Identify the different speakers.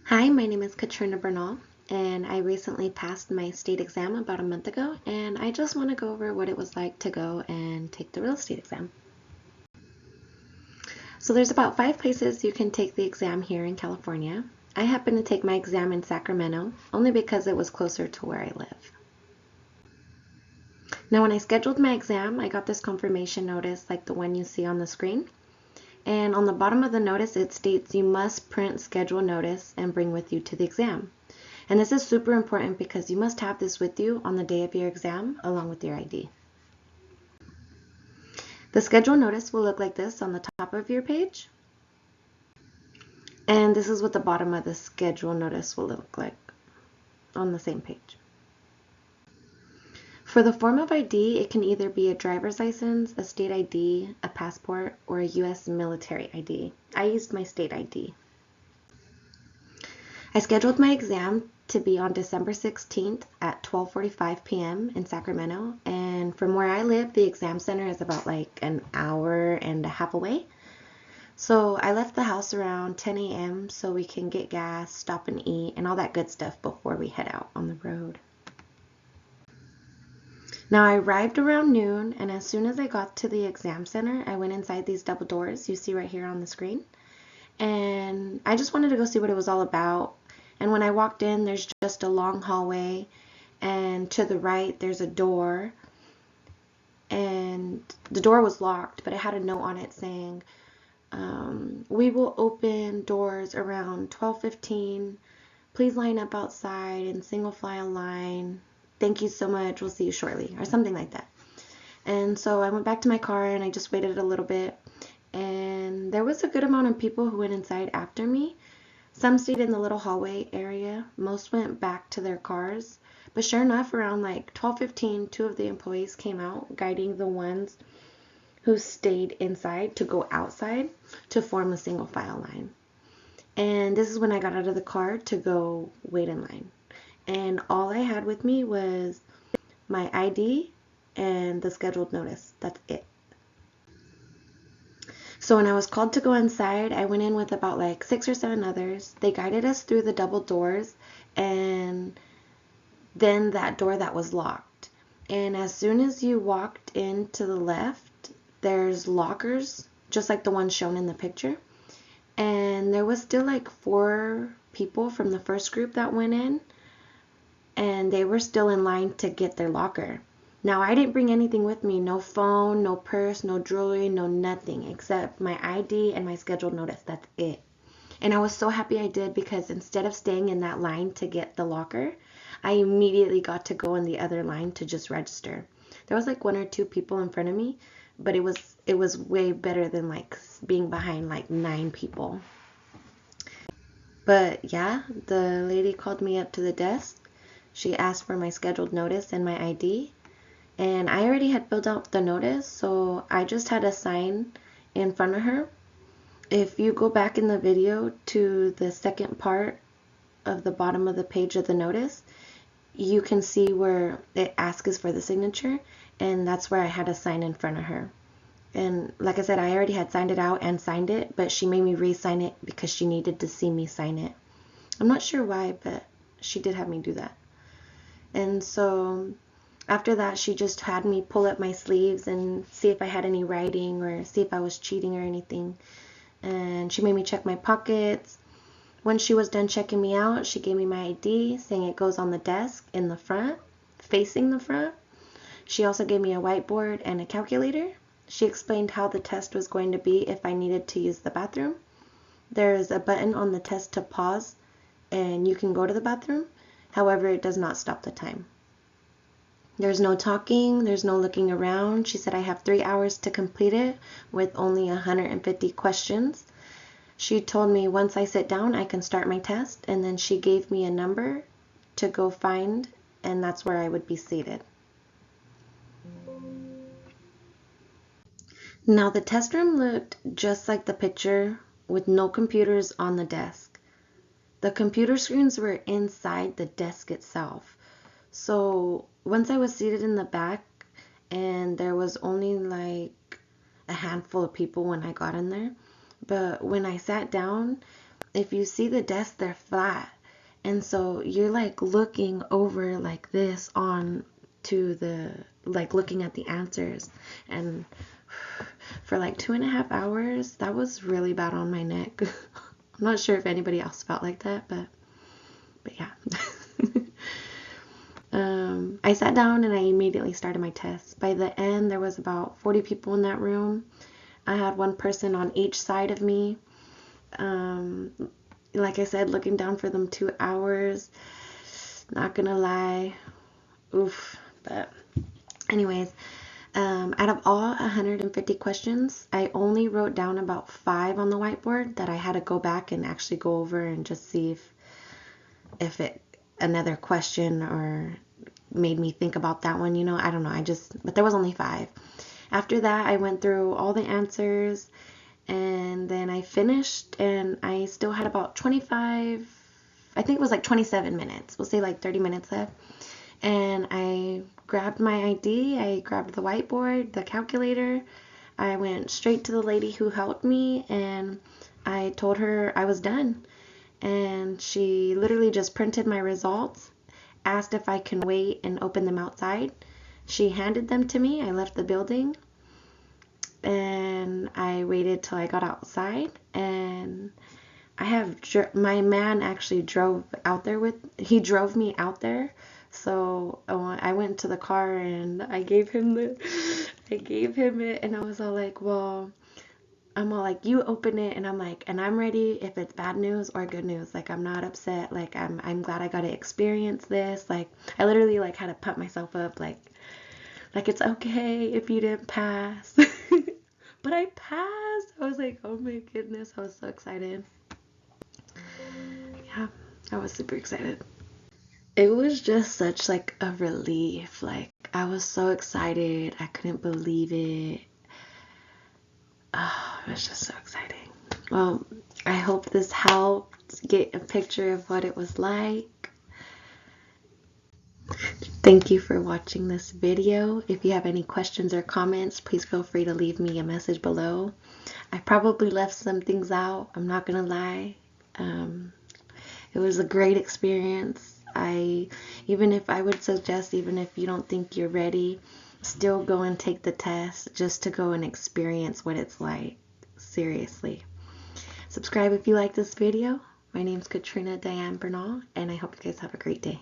Speaker 1: Hi, my name is Katrina Bernal, and I recently passed my state exam about a month ago, and I just want to go over what it was like to go and take the real estate exam. So there's about 5 places you can take the exam here in California. I happened to take my exam in Sacramento, only because it was closer to where I live. Now when I scheduled my exam, I got this confirmation notice like the one you see on the screen. And on the bottom of the notice, it states you must print schedule notice and bring with you to the exam. And this is super important because you must have this with you on the day of your exam along with your ID. The schedule notice will look like this on the top of your page. And this is what the bottom of the schedule notice will look like on the same page. For the form of ID, it can either be a driver's license, a state ID, a passport, or a U.S. military ID. I used my state ID. I scheduled my exam to be on December 16th at 12:45 p.m. in Sacramento, and from where I live, the exam center is about like an hour and a half away. So I left the house around 10 a.m. so we can get gas, stop and eat, and all that good stuff before we head out on the road. Now I arrived around noon, and as soon as I got to the exam center, I went inside these double doors you see right here on the screen. And I just wanted to go see what it was all about. And when I walked in, there's just a long hallway, and to the right there's a door, and the door was locked, but it had a note on it saying, we will open doors around 12:15. Please line up outside in single file line. Thank you so much. We'll see you shortly, or something like that. And so I went back to my car and I just waited a little bit. And there was a good amount of people who went inside after me. Some stayed in the little hallway area. Most went back to their cars. But sure enough, around like 12:15, two of the employees came out, guiding the ones who stayed inside to go outside to form a single file line. And this is when I got out of the car to go wait in line. And all I had with me was my ID and the scheduled notice. That's it. So when I was called to go inside, I went in with about like 6 or 7 others. They guided us through the double doors and then that door that was locked. And as soon as you walked in to the left, there's lockers, just like the one shown in the picture. And there was still like 4 people from the first group that went in, and they were still in line to get their locker. Now, I didn't bring anything with me, no phone, no purse, no jewelry, no nothing, except my ID and my scheduled notice. That's it. And I was so happy I did, because instead of staying in that line to get the locker, I immediately got to go in the other line to just register. There was like 1 or 2 people in front of me, but it was way better than like being behind like 9 people. But yeah, the lady called me up to the desk. She asked for my scheduled notice and my ID. And I already had filled out the notice, so I just had a sign in front of her. If you go back in the video to the second part of the bottom of the page of the notice, you can see where it asks for the signature, and that's where I had a sign in front of her. And like I said, I already had signed it out and signed it, but she made me re-sign it because she needed to see me sign it. I'm not sure why, but she did have me do that. And so after that, she just had me pull up my sleeves and see if I had any writing or see if I was cheating or anything. And she made me check my pockets. When she was done checking me out, she gave me my ID, saying it goes on the desk in the front, facing the front. She also gave me a whiteboard and a calculator. She explained how the test was going to be if I needed to use the bathroom. There is a button on the test to pause, and you can go to the bathroom. However, it does not stop the time. There's no talking, there's no looking around. She said I have 3 hours to complete it with only 150 questions. She told me once I sit down, I can start my test, and then she gave me a number to go find, and that's where I would be seated. Now, the test room looked just like the picture with no computers on the desk. The computer screens were inside the desk itself. So once I was seated in the back, and there was only like a handful of people when I got in there, but when I sat down, if you see the desks, they're flat. And so you're like looking over like this on to the, like looking at the answers. And for like 2.5 hours, that was really bad on my neck. I'm not sure if anybody else felt like that, but yeah. I sat down and I immediately started my test. By the end, there was about 40 people in that room. I had one person on each side of me. Like I said, looking down for them 2 hours. Not gonna lie. Oof. But anyways, out of all 150 questions, I only wrote down about 5 on the whiteboard that I had to go back and actually go over and just see if it another question or made me think about that one, you know. I don't know. But there was only 5. After that, I went through all the answers, and then I finished, and I still had about 25, I think it was like 27 minutes. We'll say like 30 minutes left. And I grabbed my ID, I grabbed the whiteboard, the calculator. I went straight to the lady who helped me, and I told her I was done. And she literally just printed my results, asked if I can wait and open them outside. She handed them to me. I left the building, and I waited till I got outside, and my man actually drove me out there. So I went to the car and I gave him it, and I was all like, well, you open it, and I'm ready if it's bad news or good news. Like, I'm not upset. Like, I'm glad I got to experience this. Like, I literally like had to pump myself up, like it's okay if you didn't pass. But I passed. I was like, oh my goodness, I was so excited. Yeah, I was super excited. It was just such like a relief. Like, I was so excited. I couldn't believe it. Oh, it was just so exciting. Well, I hope this helped get a picture of what it was like. Thank you for watching this video. If you have any questions or comments, please feel free to leave me a message below. I probably left some things out. I'm not gonna lie. It was a great experience. Even if I would suggest, even if you don't think you're ready, still go and take the test just to go and experience what it's like. Seriously. Subscribe if you like this video. My name's Katrina Diane Bernal, and I hope you guys have a great day.